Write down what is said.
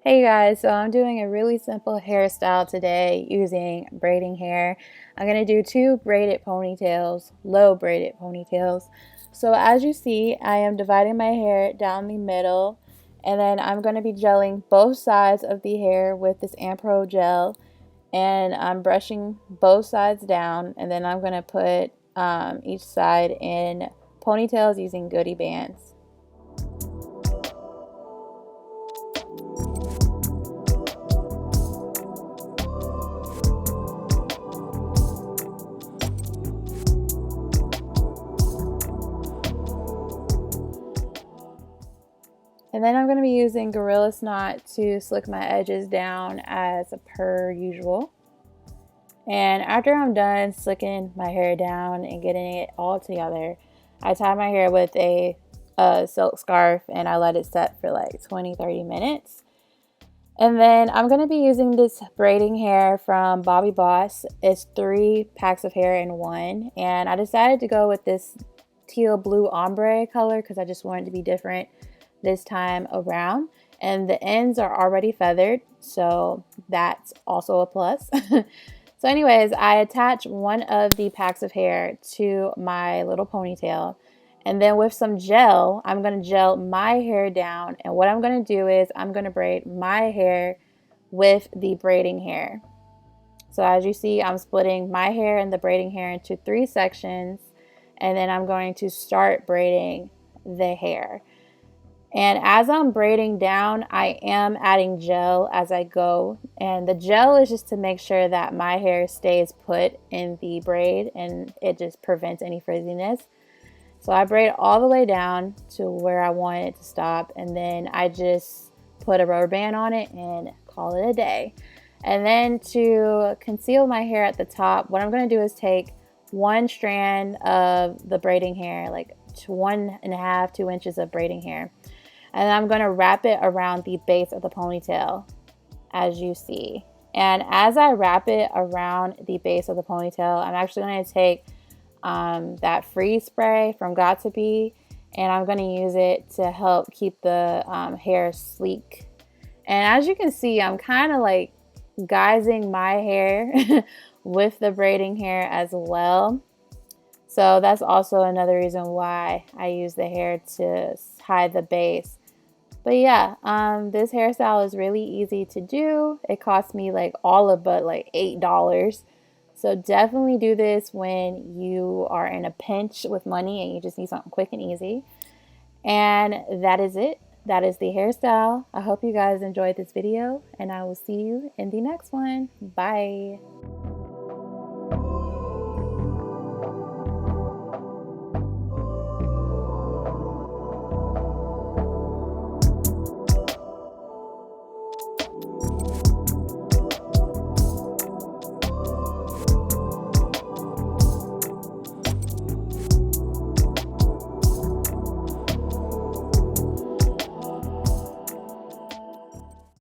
Hey guys, so I'm doing a really simple hairstyle today using braiding hair. I'm going to do two braided ponytails, low braided ponytails. So as you see, I am dividing my hair down the middle, and then I'm going to be gelling both sides of the hair with this Ampro gel, and I'm brushing both sides down, and then I'm going to put each side in ponytails using goodie bands. And then I'm going to be using Gorilla Snot to slick my edges down as per usual. And after I'm done slicking my hair down and getting it all together, I tie my hair with a silk scarf and I let it set for like 20-30 minutes. And then I'm going to be using this braiding hair from Bobbi Boss. It's 3 packs of hair in one. And I decided to go with this teal blue ombre color because I just wanted to be different this time around. And the ends are already feathered, so that's also a plus. So anyways, I attach one of the packs of hair to my little ponytail. And then with some gel, I'm going to gel my hair down. And what I'm going to do is I'm going to braid my hair with the braiding hair. So as you see, I'm splitting my hair and the braiding hair into 3 sections. And then I'm going to start braiding the hair. And as I'm braiding down, I am adding gel as I go. And the gel is just to make sure that my hair stays put in the braid and it just prevents any frizziness. So I braid all the way down to where I want it to stop. And then I just put a rubber band on it and call it a day. And then to conceal my hair at the top, what I'm going to do is take one strand of the braiding hair, like 1.5 to 2 inches of braiding hair. And I'm going to wrap it around the base of the ponytail, as you see. And as I wrap it around the base of the ponytail, I'm actually going to take that freeze spray from Got to Be, and I'm going to use it to help keep the hair sleek. And as you can see, I'm kind of like guising my hair with the braiding hair as well. So that's also another reason why I use the hair to hide the base. But yeah, this hairstyle is really easy to do. It cost me like all of but like $8. So definitely do this when you are in a pinch with money and you just need something quick and easy. And that is it. That is the hairstyle. I hope you guys enjoyed this video and I will see you in the next one. Bye.